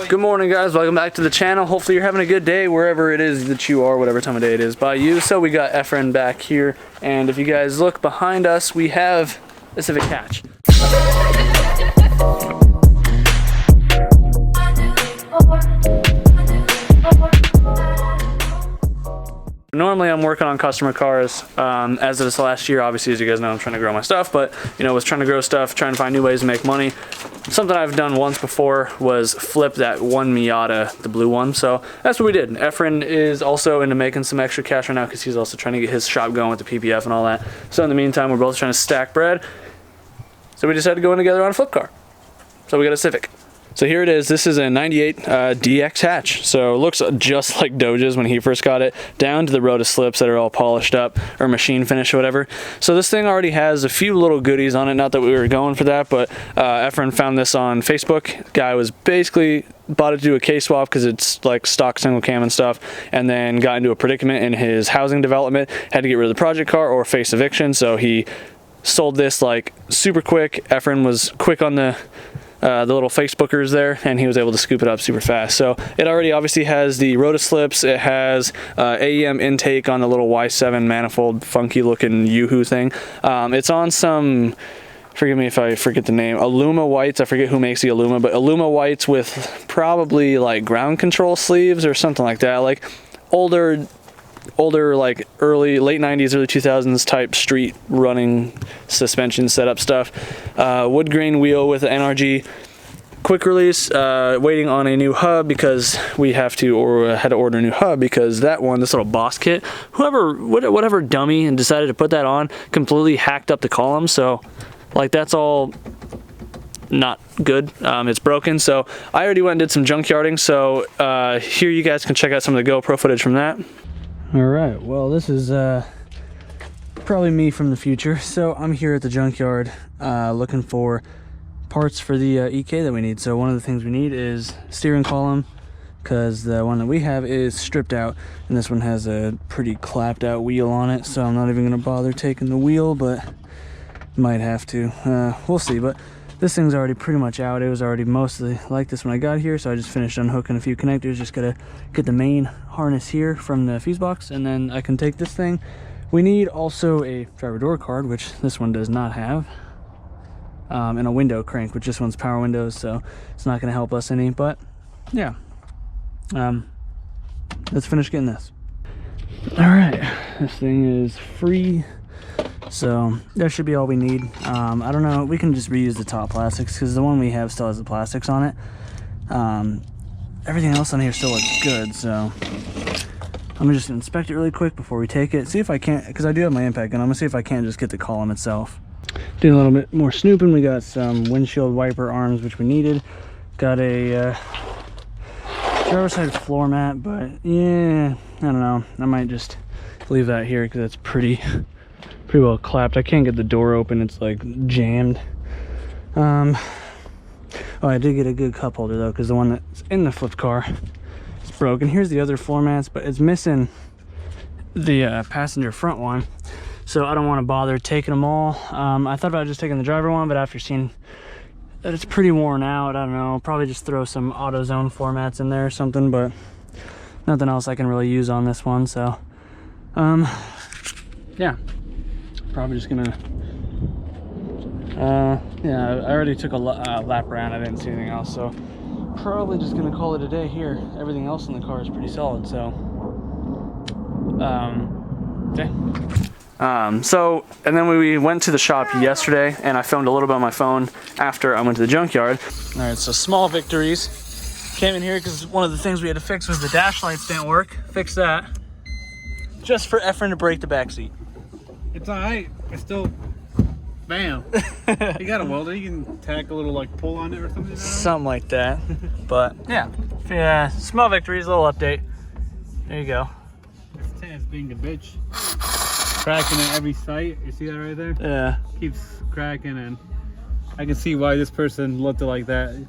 Good morning, guys. Welcome back to the channel. Hopefully you're having a good day wherever it is that you are, whatever time of day it is by you. So we got Efren back here, and if you guys look behind us, we have a Civic Hatch. Normally I'm working on customer cars. As of this last year, obviously, as you guys know, I'm trying to grow my stuff, but you know, was trying to grow stuff, trying to find new ways to make money. Something I've done once before was flip that one Miata, the blue one. So that's what we did. Efren is also into making some extra cash right now because he's also trying to get his shop going with the PPF and all that. So in the meantime, we're both trying to stack bread. So we decided to go in together on a flip car. So we got a Civic. So here it is. This is a 98 DX hatch. So it looks just like Doja's when he first got it, down to the rotor slips that are all polished up or machine finish or whatever. So this thing already has a few little goodies on it. Not that we were going for that, but Efren found this on Facebook. Guy was basically bought it to do a case swap because it's like stock single cam and stuff, and then got into a predicament in his housing development, had to get rid of the project car or face eviction. So he sold this like super quick. Efren was quick on the little Facebookers there, and he was able to scoop it up super fast. So it already obviously has the rotor slips. It has AEM intake on the little Y7 manifold, funky looking Yoo-hoo thing. It's on some, forgive me if I forget the name, Aluma whites. I forget who makes the Aluma, but Aluma whites with probably like ground control sleeves or something like that, like older like late 90s, early 2000s type street running suspension setup stuff. Wood grain wheel with an NRG quick release, waiting on a new hub because we had to order a new hub because that one, this little Boss kit, whatever dummy and decided to put that on completely hacked up the column. So like that's all not good. It's broken. So I already went and did some junkyarding. So here you guys can check out some of the GoPro footage from that. All right, well, this is probably me from the future. So I'm here at the junkyard looking for parts for the EK that we need. So one of the things we need is steering column, because the one that we have is stripped out, and this one has a pretty clapped out wheel on it. So I'm not even gonna bother taking the wheel, but might have to. We'll see. But this thing's already pretty much out. It was already mostly like this when I got here, so I just finished unhooking a few connectors. Just gotta get the main harness here from the fuse box, and then I can take this thing. We need also a driver door card, which this one does not have, and a window crank, which this one's power windows, so it's not gonna help us any, but yeah. Let's finish getting this. All right, this thing is free. So that should be all we need. I don't know, we can just reuse the top plastics because the one we have still has the plastics on it. Everything else on here still looks good, so I'm just gonna inspect it really quick before we take it, see if I can't, because I do have my impact gun. I'm gonna see if I can't just get the column itself. Doing a little bit more snooping. We got some windshield wiper arms, which we needed. Got a driver's side floor mat, but yeah, I don't know, I might just leave that here because it's pretty well clapped. I can't get the door open, it's like jammed. Oh, I did get a good cup holder though, because the one that's in the flipped car is broken. Here's the other floor mats, but it's missing the passenger front one, so I don't want to bother taking them all. I thought about just taking the driver one, but after seeing that it's pretty worn out, I don't know, probably just throw some AutoZone floor mats in there or something, but nothing else I can really use on this one. So yeah, probably just gonna yeah, I already took a lap around. I didn't see anything else, so probably just gonna call it a day here. Everything else in the car is pretty solid, so okay. So, and then we went to the shop yesterday, and I filmed a little bit on my phone after I went to the junkyard. All right, so small victories. Came in here because one of the things we had to fix was the dash lights didn't work. Fixed that. Just for Efren to break the back seat. It's alright. It's still, bam. You got a welder. You can tack a little like pull on it or something. Something like that. But yeah, small victories, a little update. There you go. It's being a bitch. Cracking at every site. You see that right there? Yeah. Keeps cracking, and I can see why this person left it like that. You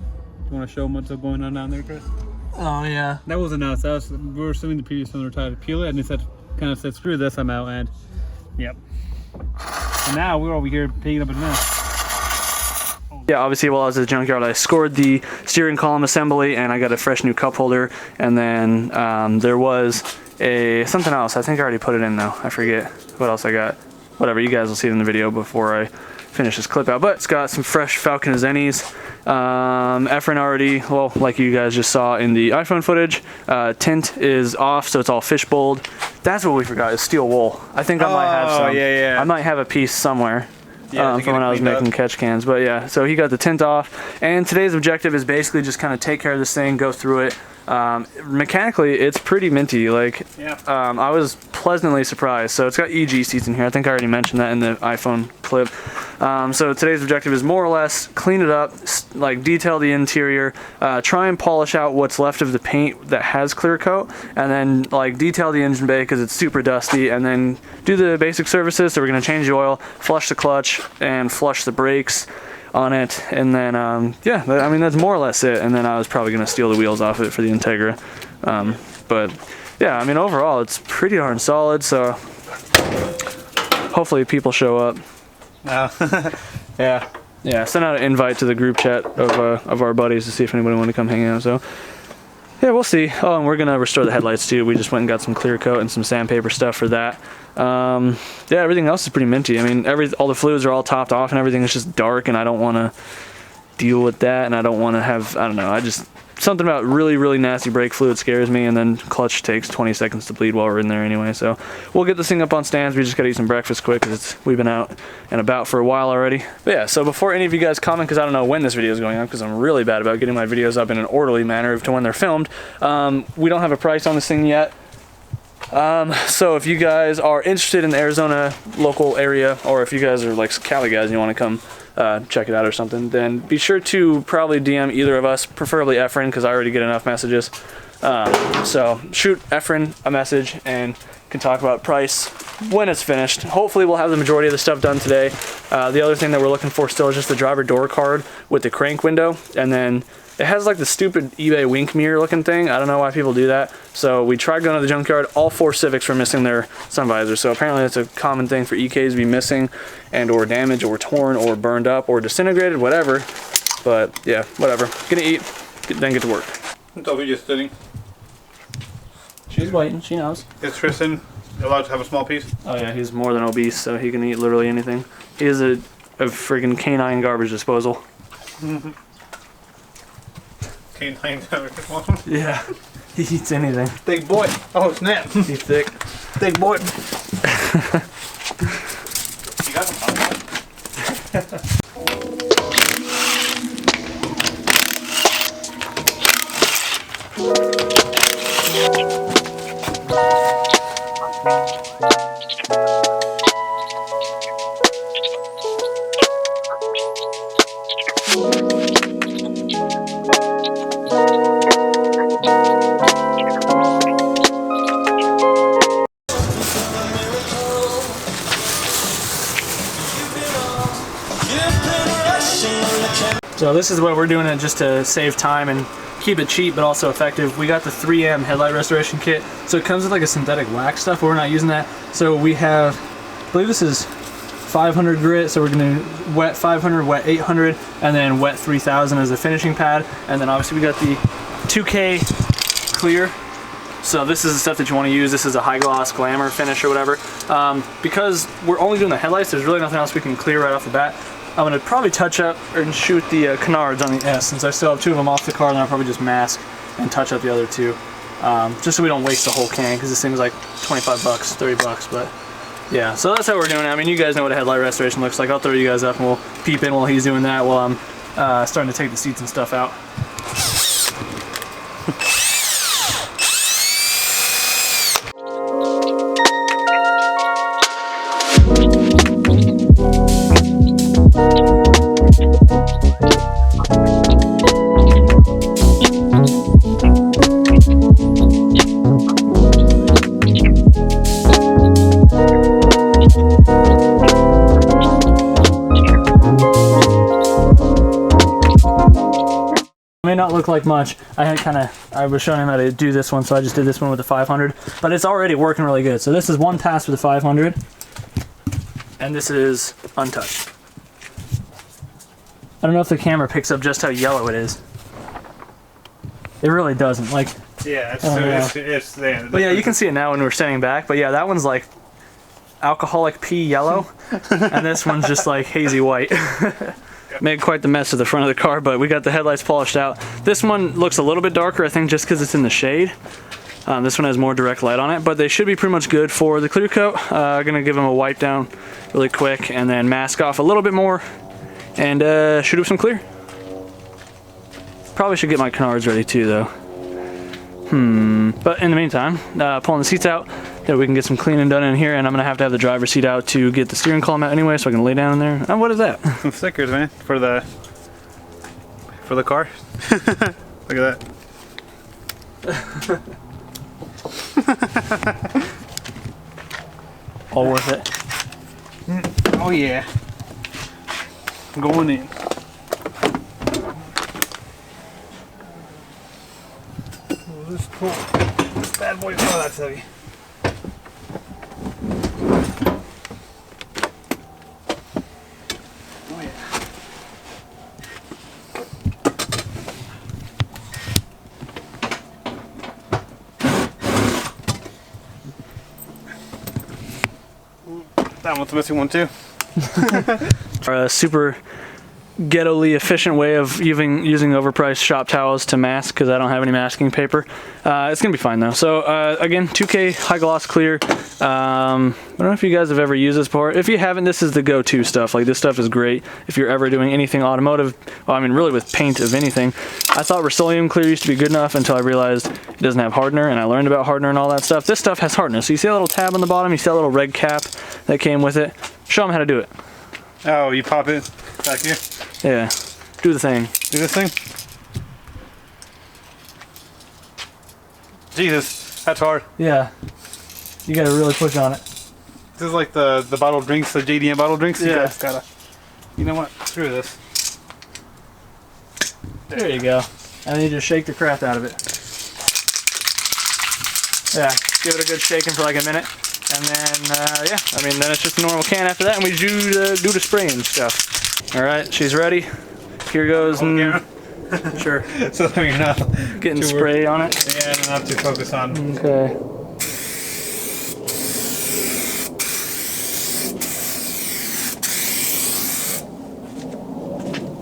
want to show them what's going on down there, Chris? Oh yeah. That wasn't us. We were assuming the previous owner tried to peel it, and he kind of said, "Screw this, I'm out." And yep. And now we're over here picking up a mess. Yeah, obviously while I was at the junkyard, I scored the steering column assembly and I got a fresh new cup holder. And then there was something else. I think I already put it in though. I forget what else I got. Whatever, you guys will see it in the video before I finish this clip out. But it's got some fresh Falcon Zennies. Efren already, well, like you guys just saw in the iPhone footage, tint is off, so it's all fishbowled. That's what we forgot, is steel wool. I think I might have some. Yeah. I might have a piece somewhere. Yeah, from when I was making catch cans. But yeah, so he got the tint off. And today's objective is basically just kind of take care of this thing, go through it. Mechanically, it's pretty minty. Like, yeah. I was pleasantly surprised. So it's got EG seats in here. I think I already mentioned that in the iPhone clip. So today's objective is more or less clean it up, like detail the interior, try and polish out what's left of the paint that has clear coat, and then like detail the engine bay because it's super dusty, and then do the basic services. So we're going to change the oil, flush the clutch, and flush the brakes on it, and then yeah, I mean that's more or less it. And then I was probably going to steal the wheels off it for the Integra, but yeah, I mean overall it's pretty darn solid, so hopefully people show up. Yeah, send out an invite to the group chat of our buddies to see if anybody want to come hang out. So yeah, we'll see. Oh, and we're gonna restore the headlights too. We just went and got some clear coat and some sandpaper stuff for that. Yeah, everything else is pretty minty. I mean, all the fluids are all topped off and everything is just dark, and I don't want to deal with that, and I don't want to have, I don't know, something about really nasty brake fluid scares me, and then clutch takes 20 seconds to bleed while we're in there anyway. So we'll get this thing up on stands. We just gotta eat some breakfast quick because we've been out and about for a while already. But yeah, so before any of you guys comment, because I don't know when this video is going up, because I'm really bad about getting my videos up in an orderly manner to when they're filmed, we don't have a price on this thing yet. So if you guys are interested in the Arizona local area, or if you guys are like Cali guys and you want to come check it out or something, then be sure to probably DM either of us, preferably Efren, because I already get enough messages. So shoot Efren a message and can talk about price when it's finished. Hopefully we'll have the majority of the stuff done today. The other thing that we're looking for still is just the driver door card with the crank window, and then it has like the stupid eBay wink mirror looking thing. I don't know why people do that. So we tried going to the junkyard. All 4 Civics were missing their sun visors. So apparently it's a common thing for EKs to be missing and or damaged or torn or burned up or disintegrated, whatever. But yeah, whatever. Gonna eat, then get to work. Toby just sitting. She's waiting, she knows. Is Tristan allowed to have a small piece? Oh yeah, he's more than obese, so he can eat literally anything. He is a friggin' canine garbage disposal. Canine garbage. Yeah, he eats anything. Big boy. Oh snap. He's thick. Big boy. You got some So this is what we're doing it just to save time and keep it cheap but also effective. We got the 3M Headlight Restoration Kit. So it comes with like a synthetic wax stuff, but we're not using that. So we have, I believe this is 500 grit, so we're gonna wet 500, wet 800, and then wet 3000 as the finishing pad. And then obviously we got the 2K clear. So this is the stuff that you want to use. This is a high gloss glamour finish or whatever. Because we're only doing the headlights, there's really nothing else we can clear right off the bat. I'm going to probably touch up and shoot the canards on the S, since I still have 2 of them off the car, and I'll probably just mask and touch up the other 2. Just so we don't waste the whole can, because this thing's like 25 bucks, 30 bucks, but yeah. So that's how we're doing it. I mean, you guys know what a headlight restoration looks like. I'll throw you guys up and we'll peep in while he's doing that while I'm starting to take the seats and stuff out. May not look like much. I was showing him how to do this one, so I just did this one with the 500, but it's already working really good. So this is one pass with the 500, and this is untouched. I don't know if the camera picks up just how yellow it is. It really doesn't. Like, Yeah, it's there. but yeah, you can see it now when we're standing back. But yeah, that one's like alcoholic pea yellow, and this one's just like hazy white. Made quite the mess of the front of the car, but we got the headlights polished out. This one looks a little bit darker, I think, just because it's in the shade. This one has more direct light on it, but they should be pretty much good for the clear coat. Gonna give them a wipe down really quick, and then mask off a little bit more, and shoot up some clear. Probably should get my canards ready too, though. But in the meantime, pulling the seats out, that we can get some cleaning done in here, and I'm gonna have to have the driver's seat out to get the steering column out anyway, so I can lay down in there. And what is that? Some stickers, man, for the car. Look at that. All worth it. Oh yeah. Going in. Oh, this is cool. This bad boy. Oh, that's heavy. Oh yeah. That one's the missing one too. A super ghetto-ly efficient way of using overpriced shop towels to mask, because I don't have any masking paper. It's gonna be fine though. So again, 2K high gloss clear. I don't know if you guys have ever used this before. If you haven't, this is the go-to stuff. Like, this stuff is great if you're ever doing anything automotive. Well, I mean, really with paint of anything. I thought Rust-Oleum clear used to be good enough until I realized it doesn't have hardener, and I learned about hardener and all that stuff. This stuff has hardener. So you see a little tab on the bottom, you see that little red cap that came with it. Show them how to do it. Oh, you pop it back here. Yeah, do the thing. Do this thing. Jesus, that's hard. Yeah, you gotta really push on it. This is like the bottled drinks, the JDM bottled drinks. You Yeah. guys gotta. You know what? Screw this. There you go. And then you just shake the crap out of it. Yeah, give it a good shaking for like a minute. And then, yeah, I mean, then it's just a normal can after that, and we do the spraying and stuff. All right, she's ready. Here goes. Sure. So that you're not Getting spray on it. Yeah, and not to focus on. Okay.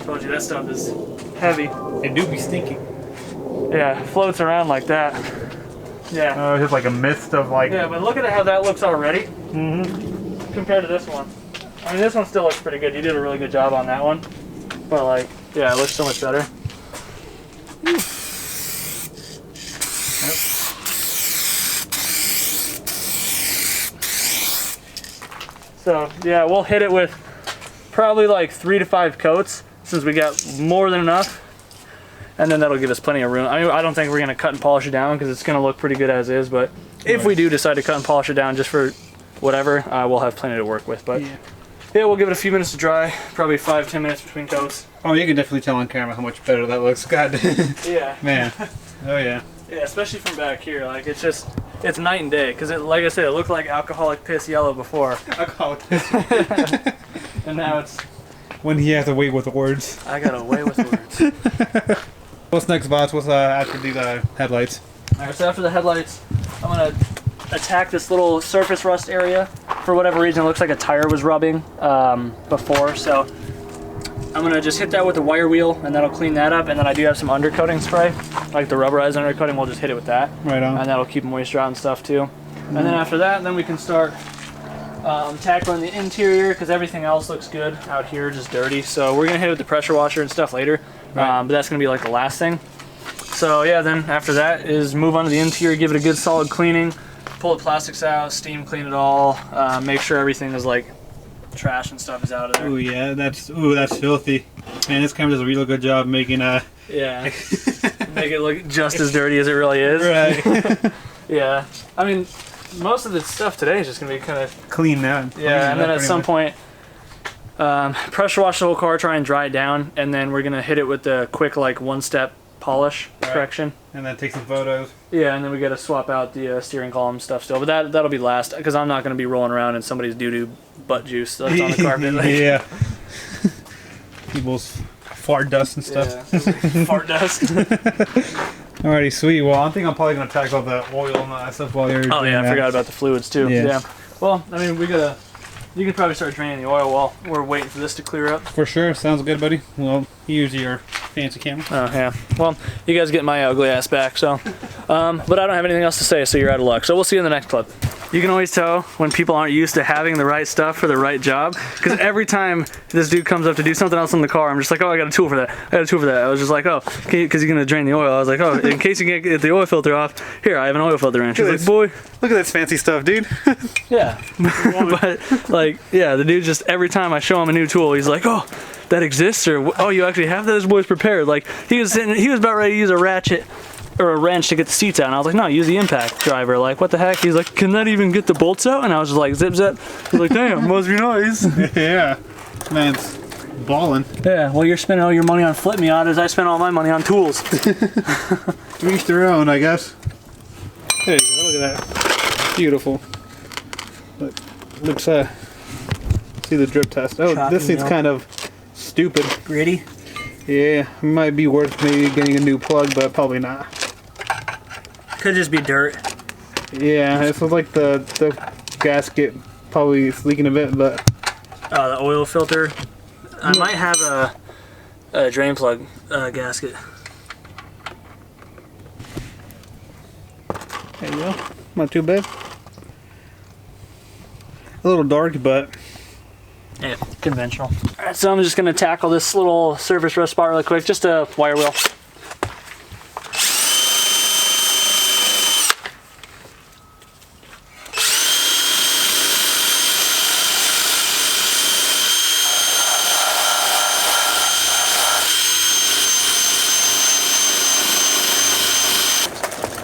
Told you that stuff is heavy. It do be stinky. Yeah, floats around like that. Yeah. Oh, it's just like a mist of like. Yeah, but look at how that looks already. Compared to this one. I mean, this one still looks pretty good. You did a really good job on that one. But like, yeah, it looks so much better. So yeah, we'll hit it with probably like 3 to 5 coats, since we got more than enough. And then that'll give us plenty of room. I mean, I don't think we're gonna cut and polish it down, because it's gonna look pretty good as is, but if we do decide to cut and polish it down just for whatever, we'll have plenty to work with. But yeah, we'll give it a few minutes to dry, probably 5-10 minutes between coats. Oh, you can definitely tell on camera how much better that looks. God. Yeah. Man. Oh yeah. Yeah, especially from back here. Like, it's night and day. Because like I said, it looked like alcoholic piss yellow before. Alcoholic. And now it's... When he has to wait with the words. I got away with words. What's next, boss? What's after the headlights? Alright, so after the headlights, I'm going to attack this little surface rust area. For whatever reason, it looks like a tire was rubbing before. So I'm going to just hit that with the wire wheel, and that'll clean that up. And then I do have some undercoating spray, like the rubberized undercoating. We'll just hit it with that. Right on. And that'll keep moisture out and stuff too. And then after that, then we can start tackling the interior, because everything else looks good out here, just dirty. So we're gonna hit it with the pressure washer and stuff later, but that's gonna be like the last thing. So yeah, then after that is move on to the interior, give it a good solid cleaning, pull the plastics out, steam clean it all, make sure everything is like trash and stuff is out of there. Ooh yeah, that's filthy. Man, this camera does a real good job making yeah, make it look just as dirty as it really is. Right. Yeah, I mean, most of the stuff today is just gonna be kind of clean now. Yeah, and then at some point, pressure wash the whole car, try and dry it down, and then we're gonna hit it with the quick like 1-step polish correction. And then take some photos. Yeah, and then we gotta swap out the steering column stuff still, but that'll be last, because I'm not gonna be rolling around in somebody's doo-doo butt juice that's on the carpet. Like. Yeah. People's fart dust and stuff. Yeah, fart dust. Alrighty, sweet. Well, I think I'm probably gonna tackle the oil and that stuff while you're. Oh yeah, I forgot about the fluids too. Yeah. Yeah. Well, I mean, you can probably start draining the oil while we're waiting for this to clear up. For sure. Sounds good, buddy. Well, use your fancy camera. Oh yeah. Well, you guys get my ugly ass back, so. But I don't have anything else to say, so you're out of luck. So we'll see you in the next clip. You can always tell when people aren't used to having the right stuff for the right job, because every time this dude comes up to do something else in the car, I'm just like, oh, I got a tool for that. I got a tool for that. I was just like, oh, because you're gonna drain the oil. I was like, oh, in case you can't get the oil filter off, here, I have an oil filter in. She's like, boy, look at this fancy stuff, dude. yeah. But like, yeah, the dude just every time I show him a new tool, he's like, oh, that exists, or oh, you actually have that? This boy's prepared. Like he was about ready to use a ratchet or a wrench to get the seats out, and I was like, no, use the impact driver. Like, what the heck? He's like, can that even get the bolts out? And I was just like, zip zip. He's like, damn, must be nice. Yeah, man's balling. Yeah, well, you're spending all your money on flip Miatas. I spent all my money on tools. Each their own, I guess. There you go. Look at that. Beautiful. But looks see the drip test. Oh, Choppy this thing's kind of stupid. Gritty. Yeah, might be worth maybe getting a new plug, but probably not. Could just be dirt. Yeah, it's like the gasket probably is leaking a bit, but The oil filter. I might have a drain plug gasket. there you go. Not too bad. A little dark, but yeah, conventional. Alright, so I'm just gonna tackle this little surface rust spot really quick, just a wire wheel.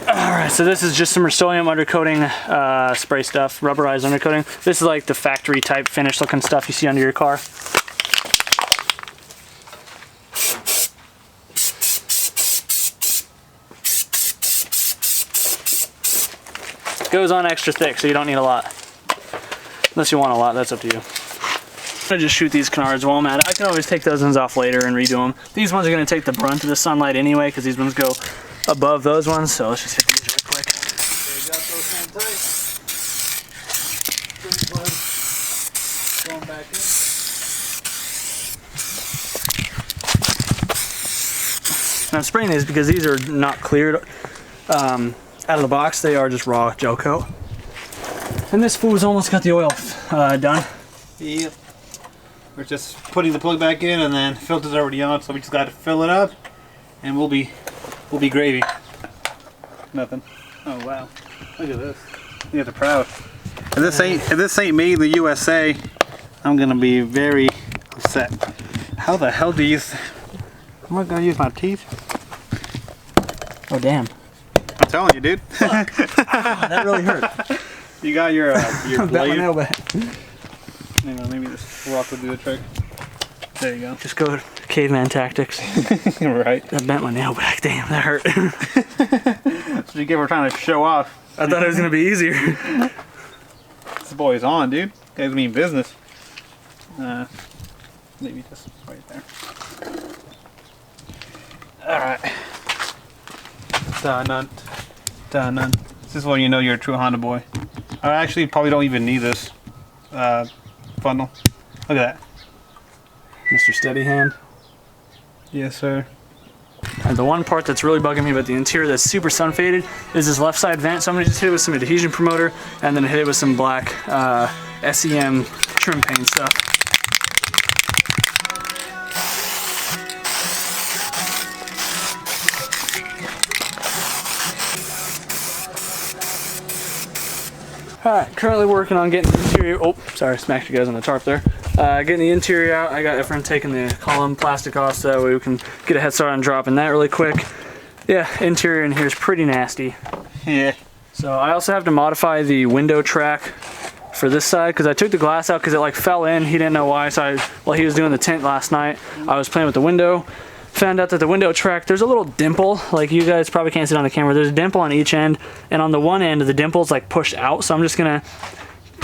Alright, so this is just some Rust-Oleum undercoating spray stuff, rubberized undercoating. This is like the factory type finish looking stuff you see under your car. Goes on extra thick, so you don't need a lot. Unless you want a lot, that's up to you. I just shoot these canards while I'm at it. I can always take those ones off later and redo them. These ones are going to take the brunt of the sunlight anyway, because these ones go above those ones, so let's just hit these real quick. there you got those hand tight. Going back in. And I'm spraying these because these are not cleared out of the box. They are just raw gel coat. And this fool's almost got the oil done. Yep. We're just putting the plug back in, and then filter's already on, so we just got to fill it up, and we'll be gravy. Nothing. Oh wow! Look at this. You guys are proud. If this ain't made in the USA, I'm gonna be very upset. How the hell do you? I'm not gonna use my teeth. Oh damn! I'm telling you, dude. That really hurt. You got your blade. Hang on, maybe this rock will do the trick. There you go. Just go caveman tactics. Right. I bent my nail back. Damn, that hurt. That's what you get for trying to show off. I thought it was gonna be easier. This boy's on, dude. Guys mean business. Maybe just right there. Alright. Done. This is when you know you're a true Honda boy. I actually probably don't even need this funnel. Look at that. Mr. Steady Hand. Yes, sir. And the one part that's really bugging me about the interior that's super sun faded is this left side vent. So I'm gonna just hit it with some adhesion promoter and then hit it with some black SEM trim paint stuff. Alright, currently working on getting the interior, oh, sorry, smacked you guys on the tarp there. Getting the interior out. I got Efren taking the column plastic off so that way we can get a head start on dropping that really quick. Yeah, interior in here is pretty nasty. Yeah. So I also have to modify the window track for this side because I took the glass out because it like fell in. He didn't know why, so while he was doing the tint last night, I was playing with the window. Found out that the window track, there's a little dimple, like you guys probably can't see it on the camera, there's a dimple on each end, and on the one end the dimple's like pushed out, so I'm just gonna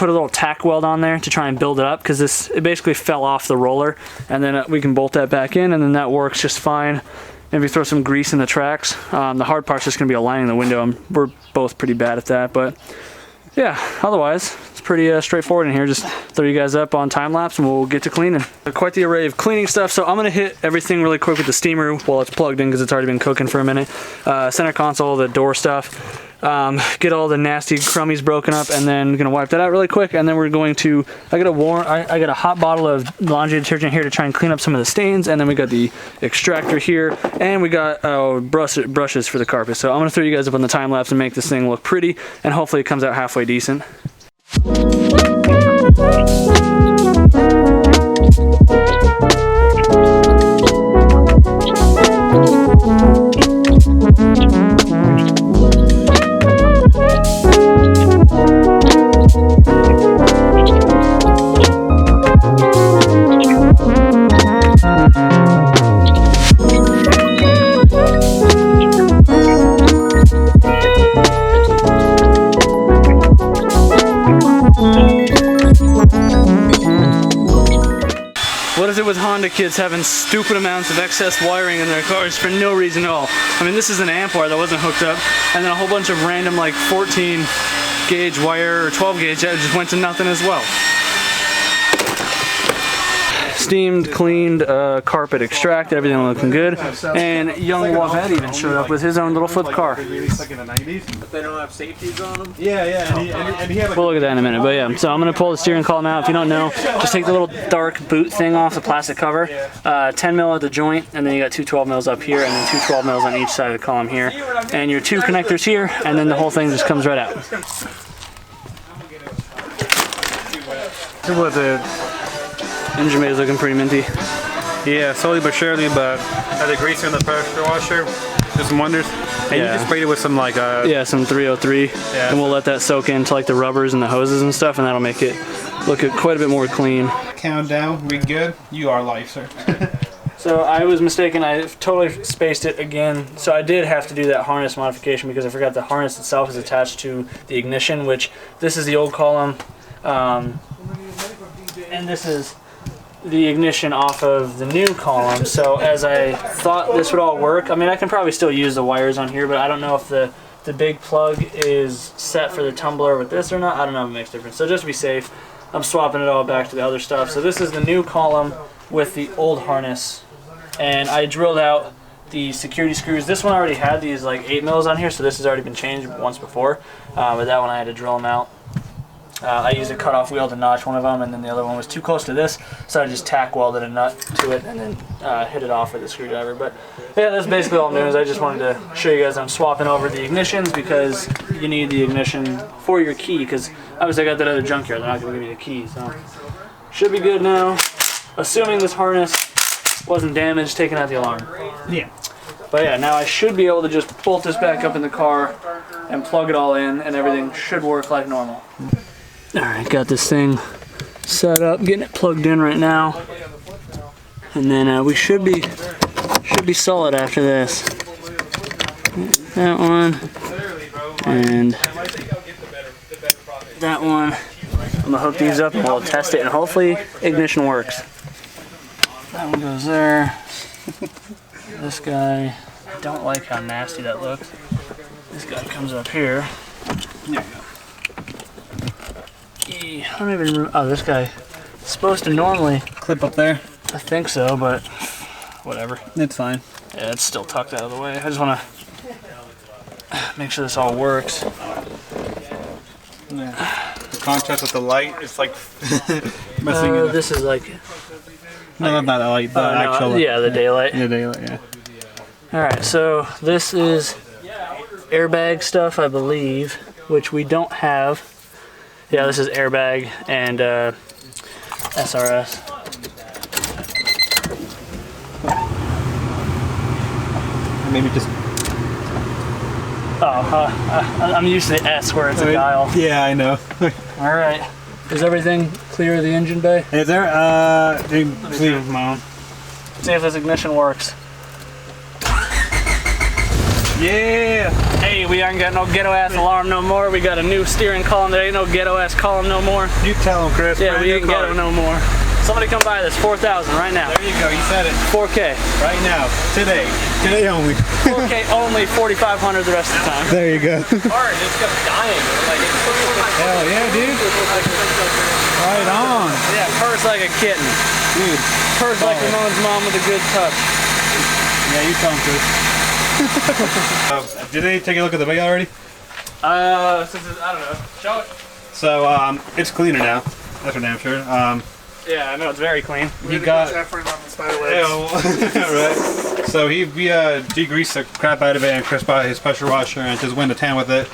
put a little tack weld on there to try and build it up, because it basically fell off the roller, and then we can bolt that back in, and then that works just fine. Maybe throw some grease in the tracks. The hard part's just gonna be aligning the window. We're both pretty bad at that, but yeah, otherwise it's pretty straightforward in here. Just throw you guys up on time lapse and we'll get to cleaning. Quite the array of cleaning stuff, so I'm gonna hit everything really quick with the steamer while it's plugged in, because it's already been cooking for a minute. Center console, the door stuff, get all the nasty crummies broken up, and then gonna wipe that out really quick, and then we're going to, I got a hot bottle of laundry detergent here to try and clean up some of the stains, and then we got the extractor here, and we got brushes for the carpet. So I'm gonna throw you guys up on the time lapse and make this thing look pretty, and hopefully it comes out halfway decent. What is it with Honda kids having stupid amounts of excess wiring in their cars for no reason at all? I mean, this is an amp wire that wasn't hooked up, and then a whole bunch of random like 14 gauge wire or 12 gauge that just went to nothing as well. Steamed, cleaned, carpet extract, everything looking good. And young Wavette even showed up with his own little flip car. But they don't have safeties on them? Yeah. And he had We'll look at that in a minute, but yeah. So I'm gonna pull the steering column out. If you don't know, just take the little dark boot thing off the plastic cover. 10 mil at the joint, and then you got two 12 mils up here, and then two 12 mils on each side of the column here. And your two connectors here, and then the whole thing just comes right out. what the Engine bay is looking pretty minty. yeah, slowly but surely, but the greaser and the pressure washer did some wonders. And you just sprayed it with some like yeah, some 303, and we'll let that soak into like the rubbers and the hoses and stuff, and that'll make it look quite a bit more clean. Countdown, we good? You are life, sir. So I was mistaken, I totally spaced it again. So I did have to do that harness modification because I forgot the harness itself is attached to the ignition, which this is the old column, and this is the ignition off of the new column. So as I thought this would all work, I mean I can probably still use the wires on here, but I don't know if the big plug is set for the tumbler with this or not. I don't know if it makes a difference. So just to be safe, I'm swapping it all back to the other stuff. So this is the new column with the old harness, and I drilled out the security screws. This one already had these like 8 mils on here, so this has already been changed once before, but that one I had to drill them out. I used a cutoff wheel to notch one of them, and then the other one was too close to this, so I just tack welded a nut to it and then hit it off with a screwdriver. But yeah, that's basically all news. I just wanted to show you guys I'm swapping over the ignitions because you need the ignition for your key, because obviously I got that other Junkyard. They're not going to give me the key, so should be good now. Assuming this harness wasn't damaged, taking out the alarm. Yeah. But yeah, now I should be able to just bolt this back up in the car and plug it all in, and everything should work like normal. Alright, got this thing set up, getting it plugged in right now, and then we should be solid after this. That one and that one. I'm gonna hook these up and we'll test it, and hopefully ignition works. That one goes there. This guy, I don't like how nasty that looks. This guy comes up here. I don't even remember. Oh, this guy is supposed to normally Clip up there. I think so, but whatever. It's fine. Yeah, it's still tucked out of the way. I just want to make sure this all works. Yeah. The contrast with the light, it's like messing it up. This is like... No, not the light, the actual light. Yeah, the daylight. The daylight, yeah. Alright, so this is airbag stuff, I believe, which we don't have. Yeah, this is airbag and SRS. Maybe just... Oh, I'm used to the S where it's a dial. Yeah, I know. Alright. Is everything clear of the engine bay? Is there? Leave them on. See if this ignition works. Yeah! Hey, we ain't got no ghetto ass alarm no more. We got a new steering column. There ain't no ghetto ass column no more. You tell him, Chris. Yeah, we ain't ghetto no more. Somebody come buy this, 4,000 right now. There you go, you said it. 4K. Right now, today. Today only. 4K only, 4,500 the rest of the time. There you go. Art just kept dying. Like, Hell yeah, dude. Right on. Yeah, purrs like a kitten. Dude. Purrs like Ramon's mom with a good touch. Yeah, you tell him, Chris. Did they take a look at the bag already? Since it's, I don't know. Show it. So, it's cleaner now. That's for damn sure. Yeah, I know, it's very clean. He got... effort on the spider legs. right. So we degreased the crap out of it and Chris bought his pressure washer and just went to town with it.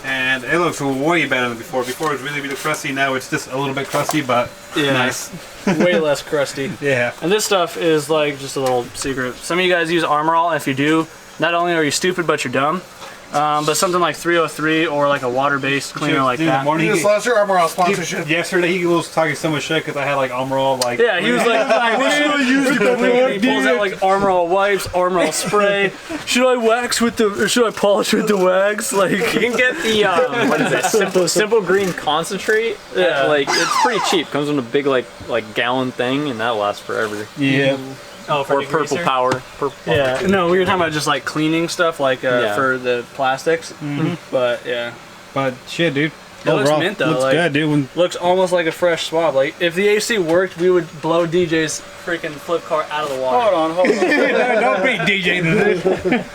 And it looks way better than before. Before it was really crusty, now it's just a little bit crusty, but nice. Way less crusty. Yeah. And this stuff is like just a little secret. Some of you guys use Armor All, and if you do, not only are you stupid, but you're dumb. But something like 303 or like a water-based cleaner like that. You just lost your Armor All sponsorship. Yesterday he was talking so much shit because I had like Armor All like. Yeah, he was like, what should I use with the He pulls out like Armor All wipes, Armor All spray. Should I wax with the, or should I polish with the wax? Like, you can get the what is it? Simple green concentrate. Yeah. Like it's pretty cheap. Comes in a big like gallon thing, and that lasts forever. Yeah. Oh, for Or purple power. Purple power. Yeah. No, we were talking about just like cleaning stuff, like for the plastics. But yeah. But shit, dude. It looks mint though. Looks like, good, dude. Looks almost like a fresh swab. Like if the AC worked, we would blow DJ's freaking flip car out of the water. Hold on. Don't beat DJ to this.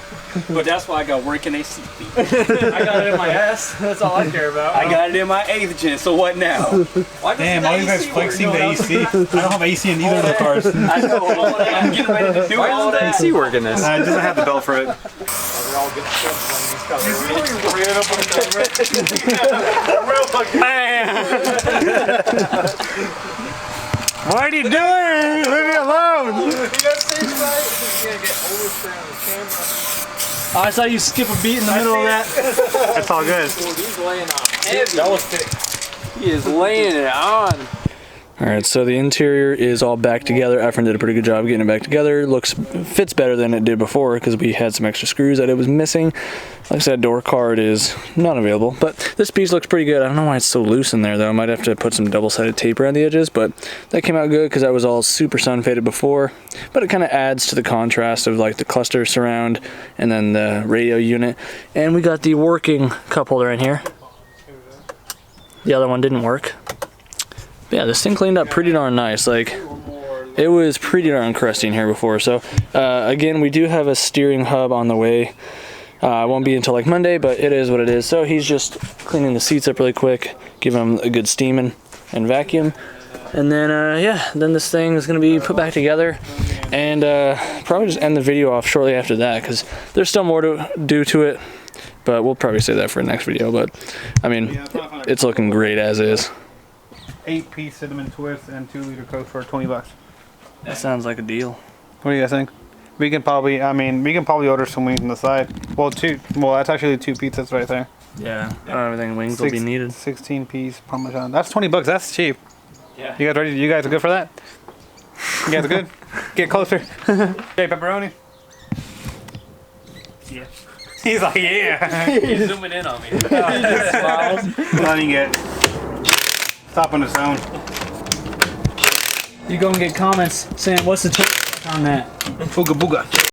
But that's why I got working AC feet. I got it in my ass. That's all I care about. I got it in my 8th gen. So what now? Damn, all you guys flexing the AC. I don't have AC in either of the cars. I know. I'm getting ready to do it. Why doesn't the AC work in this? It doesn't have the belt for it. What are you doing? Leave me alone. I saw you skip a beat in the middle of that. That's all good. He's laying on heavy. He is laying it on. Alright, so the interior is all back together. Efren did a pretty good job getting it back together. Fits better than it did before because we had some extra screws that it was missing. Like I said, door card is not available, but this piece looks pretty good. I don't know why it's so loose in there though. I might have to put some double-sided tape around the edges, but that came out good because I was all super sun faded before. But it kind of adds to the contrast of like the cluster surround and then the radio unit. And we got the working cup holder in here. The other one didn't work. Yeah, this thing cleaned up pretty darn nice. Like, it was pretty darn crusty in here before. So, again, we do have a steering hub on the way. It won't be until like Monday, but it is what it is. So he's just cleaning the seats up really quick, giving them a good steaming and vacuum. And then, yeah, then this thing is going to be put back together. And probably just end the video off shortly after that, because there's still more to do to it. But we'll probably save that for the next video. But, I mean, it's looking great as is. 8-piece cinnamon twist and 2-liter Coke for $20. That sounds like a deal. What do you guys think? We can probably order some wings on the side. Well, that's actually 2 pizzas right there. Yeah, I don't think wings will be needed. 16-piece Parmesan. That's $20. That's cheap. Yeah. You guys ready? You guys are good for that? You guys are good? Get closer. Hey, pepperoni. Yeah. He's like, yeah. He's zooming in on me. Letting it stop on its own. You go and get comments saying, what's the take on that? Booga booga.